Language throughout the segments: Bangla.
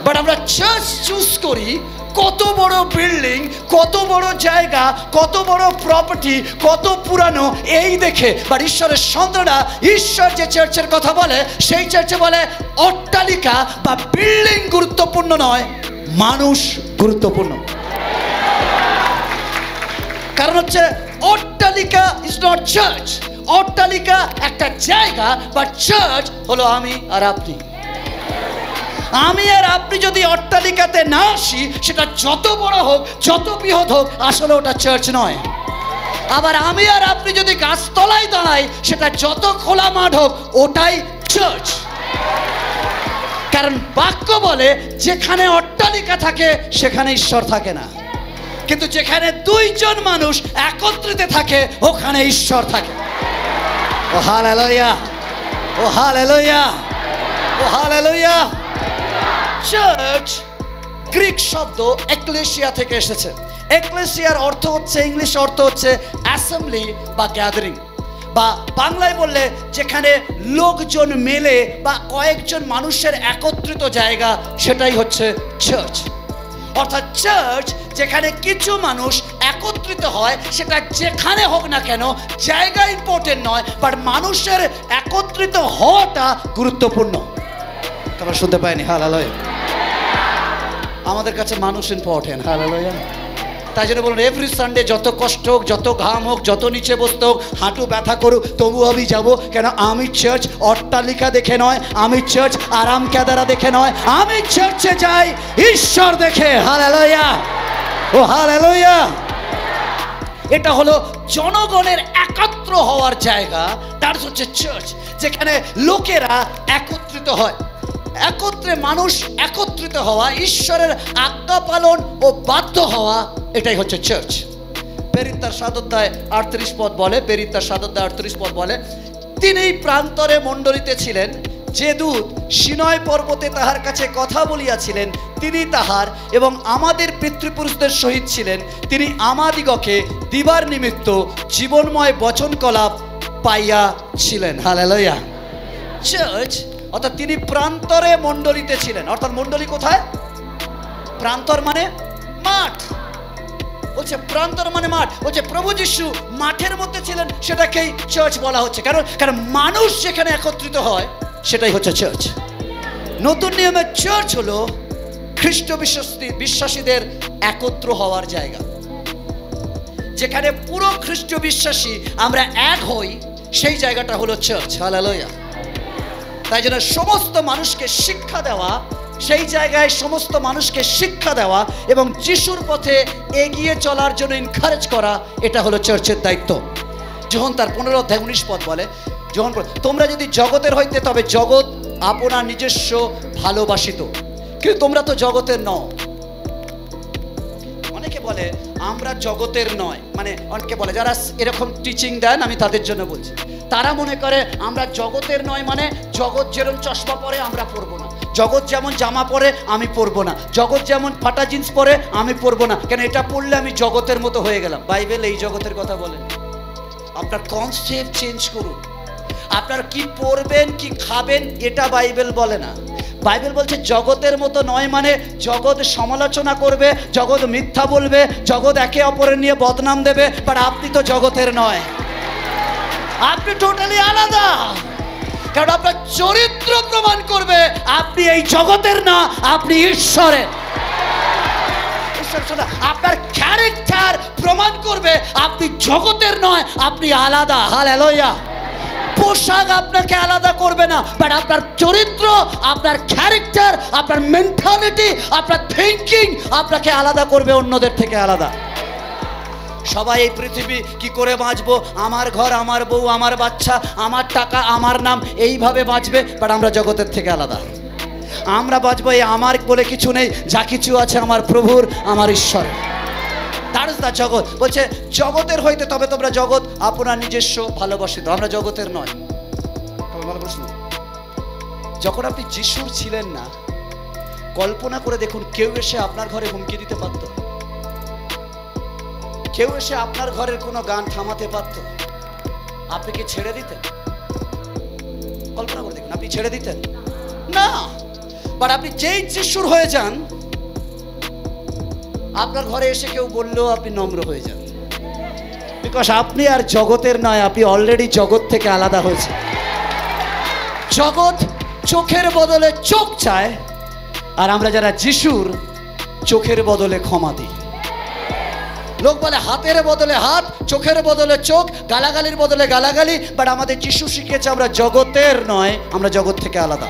বাট আমরা চার্চ চুজ করি কত বড় বিল্ডিং, কত বড় জায়গা, কত বড় প্রপার্টি, কত পুরানো এই দেখে। বাট ঈশ্বরের সন্তানরা, ঈশ্বর যে চার্চের কথা বলে সেই চার্চে বলে অট্টালিকা বা বিল্ডিং গুরুত্বপূর্ণ নয়, মানুষ গুরুত্বপূর্ণ। কারণ হচ্ছে অট্টালিকা ইজ নট চার্চ। অট্টালিকা একটা জায়গা, বাট চার্চ হলো আমি আর আপনি। আমি আর আপনি যদি অট্টালিকাতে না আসি, সেটা যত বড় হোক, যত বৃহৎ হোক, আসলে ওটা চার্চ নয়। আবার আমি আর আপনি যদি গাছতলায় দাঁড়াই, সেটা যত খোলা মাঠ হোক, ওটাই চার্চ। কারণ বাক্য বলে যেখানে অট্টালিকা থাকে সেখানে ঈশ্বর থাকে না, কিন্তু যেখানে দুইজন মানুষ একত্রিত থাকে ওখানে ঈশ্বর থাকে। ও হালেলুয়া, ও হালেলুয়া, ও হালেলুয়া। চার্চ গ্রিক শব্দ এক্লেসিয়া থেকে এসেছে। এক্লেসিয়ার অর্থ হচ্ছে, ইংলিশ অর্থ হচ্ছে অ্যাসেম্বলি বা গ্যাদারিং, বা বাংলায় বললে যেখানে লোকজন মেলে বা কয়েকজন মানুষের একত্রিত জায়গা, সেটাই হচ্ছে চার্চ। অর্থাৎ চার্চ যেখানে কিছু মানুষ একত্রিত হয়, সেটা যেখানে হোক না কেন, জায়গা ইম্পর্টেন্ট নয়, বাট মানুষের একত্রিত হওয়াটা গুরুত্বপূর্ণ। তোমরা শুনতে পাইনি? হালেলুয়া। আমাদের কাছে মানুষ ইম্পর্টেন্ট। হালেলুয়া। তাই জন্য বলুন, এভরি সানডে যত কষ্ট হোক, যত ঘাম হোক, যত নিচে বসতে হোক, হাঁটু ব্যথা করুক, তবু আমি যাব। কেন? আমি চার্চ অট্টালিকা দেখে নয়, আমি চার্চ আরাম কেদারা দেখে নয়, আমি চার্চে যাই ঈশ্বর দেখে। হালেলুয়া, ও হালেলুয়া। এটা হলো জনগণের একত্র হওয়ার জায়গা, তার হচ্ছে চার্চ, যেখানে লোকেরা একত্রিত হয়। একত্রে মানুষ একত্রিত হওয়া, ঈশ্বরের আজ্ঞা পালন ও বাধ্য হওয়া, এটাই হচ্ছে চার্চ। পেরিত্তার 7 অধ্যায় 38 পদ বলে, পেরিত্তার 7 অধ্যায় 38 পদ বলে, তিনি প্রান্তরে মণ্ডলীতে ছিলেন, যে দূত সিনয় পর্বতে তাহার কাছে কথা বলিয়াছিলেন, তিনি তাহার এবং আমাদের পিতৃপুরুষদের সহিত ছিলেন। তিনি আমাদিগকে দিবার নিমিত্ত জীবনময় বচন কলাপ পাইয়াছিলেন। হালেলুয়া। চার্চ অর্থাৎ তিনি প্রান্তরে মণ্ডলীতে ছিলেন। অর্থাৎ মণ্ডলী কোথায়? প্রান্তর মানে মাঠ। বলছে প্রান্তর মানে মাঠ। বলছে প্রভু যিশু মাঠের মধ্যে ছিলেন, সেটাকেই চার্চ বলা হচ্ছে। কারণ মানুষ যেখানে একত্রিত হয়, সেটাই হচ্ছে চার্চ। নতুন নিয়মের চার্চ হলো খ্রিস্ট বিশ্বাসীদের একত্র হওয়ার জায়গা, যেখানে পুরো খ্রিস্ট বিশ্বাসী আমরা এক হই, সেই জায়গাটা হলো চার্চ। হালেলুয়া। তাই জন্য সমস্ত মানুষকে শিক্ষা দেওয়া, সেই জায়গায় সমস্ত মানুষকে শিক্ষা দেওয়া এবং যিশুর পথে এগিয়ে চলার জন্য এনকারেজ করা, এটা হলো চার্চের দায়িত্ব। যোহন তার 15 অধ্যায় 19 পদ বলে, যোহন, তোমরা যদি জগতের হইতে, তবে জগৎ আপনার নিজস্ব ভালোবাসিত, কিন্তু তোমরা তো জগতের নও। অনেকে বলে আমরা জগতের নয়, মানে অনেকে বলে, যারা এরকম টিচিং দেন, আমি তাদের জন্য বলছি, তারা মনে করে আমরা জগতের নয় মানে জগৎ যেরকম চশমা পরে আমরা পরবো না, জগৎ যেমন জামা পরে আমি পরবো না, জগৎ যেমন ফাটা জিন্স পরে আমি পরবো না, কেন এটা পরলে আমি জগতের মতো হয়ে গেলাম। বাইবেল এই জগতের কথা বলেন। আপনার কনসেপ্ট চেঞ্জ করুন। আপনার কি পরবেন, কি খাবেন, এটা বাইবেল বলে না। বাইবেল বলছে জগতের মতো নয় মানে জগৎ সমালোচনা করবে, জগৎ মিথ্যা বলবে, জগৎ একে অপরের নিয়ে বদনাম দেবে, বাট আপনি তো জগতের নয়, আপনি টোটালি আলাদা। কারণ আপনার চরিত্র প্রমাণ করবে আপনি এই জগতের না, আপনি ঈশ্বরের। আপনার ক্যারেক্টার প্রমাণ করবে আপনি জগতের নয়, আপনি আলাদা। হালেলুয়া। পোশাক আপনাকে আলাদা করবে না, বাট আপনার চরিত্র, আপনার ক্যারেক্টার, আপনার মেন্টালিটি, আপনার থিঙ্কিং আপনাকে আলাদা করবে অন্যদের থেকে আলাদা। সবাই এই পৃথিবী কি করে বাঁচবো, আমার ঘর, আমার বউ, আমার বাচ্চা, আমার টাকা, আমার নাম, এইভাবে বাঁচবে, বাট আমরা জগতের থেকে আলাদা। আমরা বাঁচবো এই আমার বলে কিছু নেই, যা কিছু আছে আমার প্রভুর, আমার ঈশ্বর। দ্যাট ইজ দ্য জগৎ। বলছে জগতের হইতে, তবে তোমরা জগৎ আপনার নিজস্ব ভালোবাসিত, আমরা জগতের নয়। ভালো প্রশ্ন। যখন আপনি যিশুর ছিলেন না, কল্পনা করে দেখুন, কেউ এসে আপনার ঘরে হুমকি দিতে পারত? কেউ এসে আপনার ঘরের কোনো গান থামাতে পারত? আপনি কি ছেড়ে দিতেন? কল্পনা করে দেখুন, আপনি ছেড়ে দিতেন না। বাট আপনি যেই যিশুর হয়ে যান, আপনার ঘরে এসে কেউ বললেও আপনি নম্র হয়ে যান, বিকজ আপনি আর জগতের নয়, আপনি অলরেডি জগৎ থেকে আলাদা হয়েছে। জগৎ চোখের বদলে চোখ চায়, আর আমরা যারা যিশুর, চোখের বদলে ক্ষমা দিই। লোক বলে হাতের বদলে হাত, চোখের বদলে চোখ, গালাগালির বদলে গালাগালি, বাট আমাদের যিশু শিখিয়েছে আমরা জগতের নয়, আমরা জগৎ থেকে আলাদা।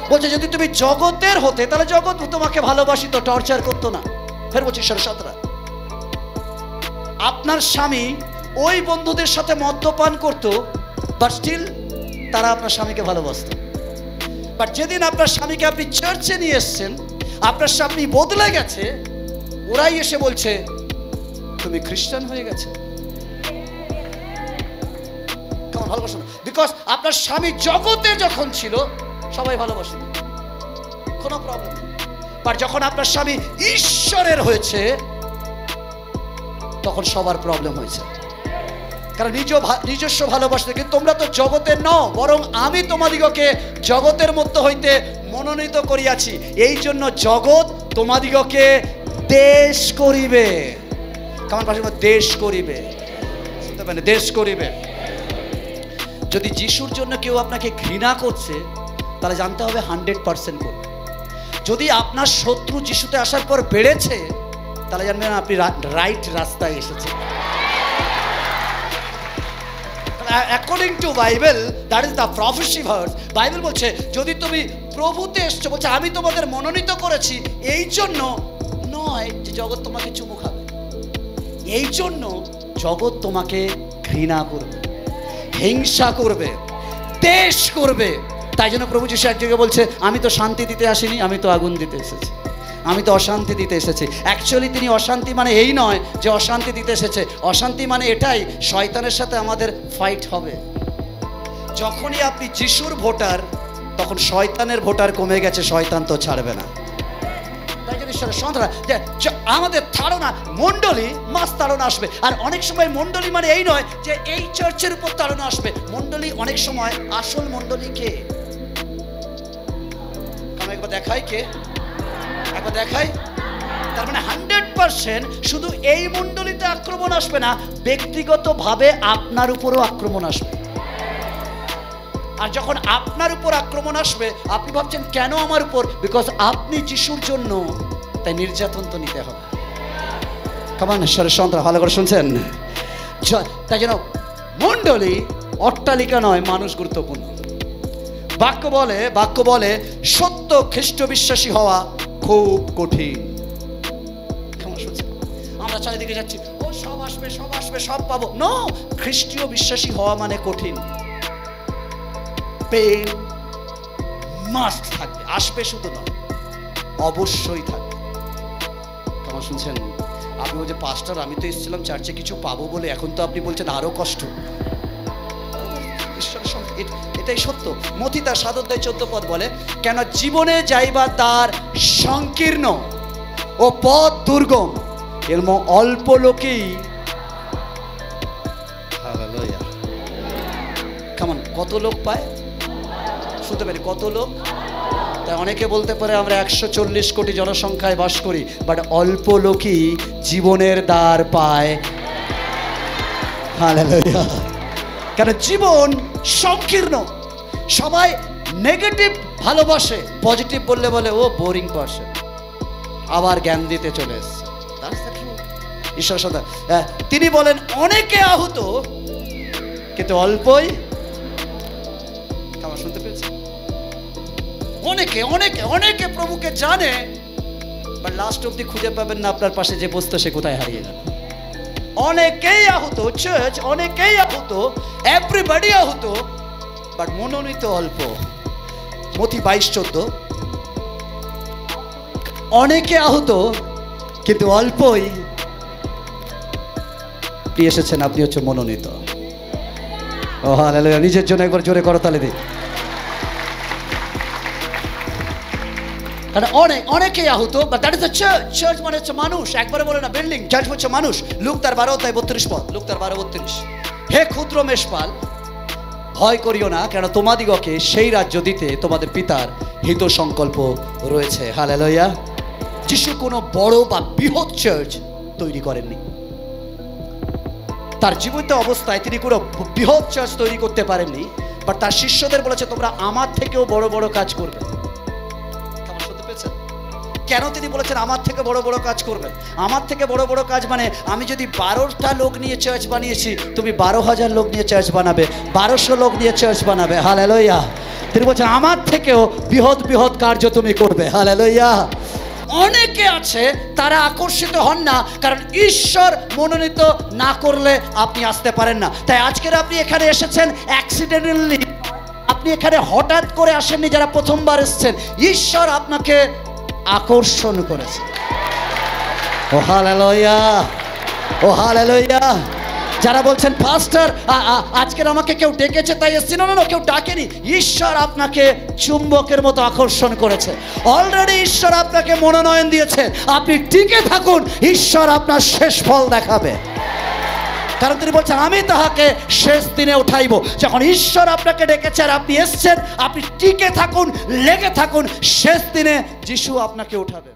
বলছে যদি তুমি জগতের হতে, তাহলে জগৎ তোমাকে ভালোবাসিত, টর্চার করতো না। ফের বলছি সরসতরা, আপনার স্বামী ওই বন্ধুদের সাথে মদ্যপান করতো, বাট স্টিল তারা আপনার স্বামীকে ভালোবাসত। বাট যেদিন আপনার স্বামীকে আপনি চার্চে নিয়ে এসছেন, আপনার স্বামী বদলে গেছে, ওরাই এসে বলছে তুমি খ্রিস্টান হয়ে গেছে। কেমন ভালোবাসো না? বিকজ আপনার স্বামী জগতে যখন ছিল সবাই ভালোবাসত, কোনো প্রবলেম নেই। বাট যখন আপনার স্বামী ঈশ্বরের হয়েছে, তখন সবার প্রবলেম হয়েছে। কারণ নিজস্ব ভালোবাসতে, কিন্তু তোমরা তো জগতের নও, বরং আমি তোমাদিগকে জগতের মধ্য হইতে মনোনীত করিয়াছি, এই জন্য জগৎ তোমাদিগকে দেশ করিবে। কেমন পাশে দেশ করিবে, শুনতে পারেন, দেশ করিবে। যদি যিশুর জন্য কেউ আপনাকে ঘৃণা করছে, তাহলে জানতে হবে 100% করবে। যদি আপনার শত্রু যিশুতে আসার পর বেড়েছে, তাহলে জানবেন আপনি রাইট রাস্তায় এসেছেন। According to Bible, that is the প্রফেসি verse. Bible বলছে যদি তুমি প্রভুতে এসছো, বলছে আমি তোমাদের মনোনীত করেছি এই জন্য নয় যে জগৎ তোমাকে চুমু খাবে, এই জন্য জগৎ তোমাকে ঘৃণা করবে, হিংসা করবে, দেশ করবে। তাই জন্য প্রভু যিশু এক জায়গায় বলছে আমি তো শান্তি দিতে আসিনি, আমি তো আগুন দিতে এসেছি, আমি তো অশান্তি দিতে এসেছি। অ্যাকচুয়ালি তিনি অশান্তি মানে এই নয় যে অশান্তি দিতে এসেছে, অশান্তি মানে এটাই, শয়তানের সাথে আমাদের ফাইট হবে। যখনই আপনি যিশুর ভোটার, তখন শয়তানের ভোটার কমে গেছে, শয়তান তো ছাড়বে না। তাই জন্য ঈশ্বরের সন্তানরা যে আমাদের তাড়না মণ্ডলী মাস তাড়না আসবে। আর অনেক সময় মণ্ডলী মানে এই নয় যে এই চার্চের উপর তাড়না আসবে, মণ্ডলী অনেক সময় আসল মণ্ডলী কে? একবার দেখাই কে, একবার দেখাই। তার মানে 100% শুধু এই মণ্ডলীতে আক্রমণ আসবে না, ব্যক্তিগতভাবে আপনার উপরও আক্রমণ আসবে। আর যখন আপনার উপর আক্রমণ আসবে, আপনি ভাবছেন কেন আমার উপর? বিকজ আপনি যিশুর জন্য, তাই নির্যাতন তো নিতে হবে। কেমন ঈশ্বরের সন্তান, ভালো করে শুনছেন? তাই জন্য মণ্ডলী অট্টালিকা নয়, মানুষ গুরুত্বপূর্ণ। বাক্য বলে সত্য খ্রিস্ট বিশ্বাসী হওয়া খুব কঠিন। কেমন শুনছেন? আমরা চারিদিকে যাচ্ছি, ও সব আসবে, সব আসবে, সব পাবো। নো, খ্রিস্টীয় বিশ্বাসী হওয়া মানে কঠিন। পেন মাস্ট থাকবে, আসবে শুধু নয়, অবশ্যই থাকবে। কেমন শুনছেন? আপনি বলছেন পাস্টার আমি তো এসেছিলাম চার্চে কিছু পাবো বলে, এখন তো আপনি বলছেন আরো কষ্ট। এটাই সত্য। মথি তার 7 অধ্যায় 14 পদ বলে, কেন জীবনে যাইবার দ্বার সংকীর্ণ ও পথ দুর্গম, এর অল্প লোকেই। কেমন কত লোক পায়? শুনতে পারি কত লোক? তাই অনেকে বলতে পারে আমরা 140 কোটি জনসংখ্যায় বাস করি, বাট অল্প লোকই জীবনের দ্বার পায়। হালেলুয়া। কেন জীবন সংকীর্ণ, সবাই নেগেটিভ ভালোবাসে, পজিটিভ বললে বলে ও বোরিং পারসন, আবার জ্ঞান দিতে চলে এসছে। ঈশ্বর সদা তিনি বলেন অনেকে আহত কিন্তু অল্পই। কেমন শুনতে পেয়েছে? অনেকে অনেকে অনেকে প্রভুকে জানে, বাট লাস্ট অব্দি খুঁজে পাবেন না আপনার পাশে যে বসতো সে কোথায় হারিয়ে গেল। অনেকেই আহত, চার্চ অনেকেই আহত, এভরিবডি আহত, বাট মনোনীত অল্প। মথি 22:14, অনেকে আহত কিন্তু অল্পই এসেছেন, আপনি হচ্ছে মনোনীত। ও হালেলুয়া। নিজের জন্য একবার জোরে করতালি দিই। অনেকেই আহত, but that is the church. Church মানে হচ্ছে মানুষ, একবারে বলে না বিল্ডিং। চার্চ হচ্ছে মানুষ। লুক তার 12 অধ্যায় 32 পদ, লুক তার 12:32, হে ক্ষুদ্র মেষপাল, ভয় করিও না, কেন তোমাদিগকে সেই রাজ্য দিতে তোমাদের পিতার হিত সংকল্প রয়েছে। হালেলুয়া। যিশু কোনো বড় বা বৃহৎ চার্চ তৈরি করেননি। তার জীবিত অবস্থায় তিনি কোনো বৃহৎ চার্চ তৈরি করতে পারেননি, বাট তার শিষ্যদের বলেছে তোমরা আমার থেকেও বড় বড় কাজ করবে। শুনতে পেয়েছেন? কেন তিনি বলেছেন আমার থেকে বড় বড় কাজ করবেন? আমার থেকে বড় বড় কাজ মানে আমি যদি 12টা লোক নিয়ে চার্চ বানিয়েছি, তুমি 12,000 লোক নিয়ে চার্চ বানাবে, 1200 লোক নিয়ে চার্চ বানাবে। হালেলুয়া। তিনি বলছেন আমার থেকেও বৃহৎ বৃহৎ কার্য তুমি করবে। হালেলুয়া। অনেকে আছে তারা আকর্ষিত হন না, কারণ ঈশ্বর মনোনীত না করলে আপনি আসতে পারেন না। তাই আজকের আপনি এখানে এসেছেন অ্যাক্সিডেন্টালি, আপনি এখানে হঠাৎ করে আসেননি। যারা প্রথমবার এসেছেন, ঈশ্বর আপনাকে আকর্ষণ করেছে। ও হালেলুয়া, ও হালেলুয়া। যারা বলছেন পাস্টার আজকের আমাকে কেউ ডেকেছে তাই এসেছি, না, কেউ ডাকেনি। ঈশ্বর আপনাকে চুম্বকের মতো আকর্ষণ করেছে। অলরেডি ঈশ্বর আপনাকে মনোনয়ন দিয়েছে। আপনি টিকে থাকুন, ঈশ্বর আপনার শেষ ফল দেখাবে। কারণ তিনি বলছেন আমি তাহাকে শেষ দিনে উঠাইব। যখন ঈশ্বর আপনাকে ডেকেছে আর আপনি এসছেন, আপনি টিকে থাকুন, লেগে থাকুন, শেষ দিনে যিশু আপনাকে উঠাবে।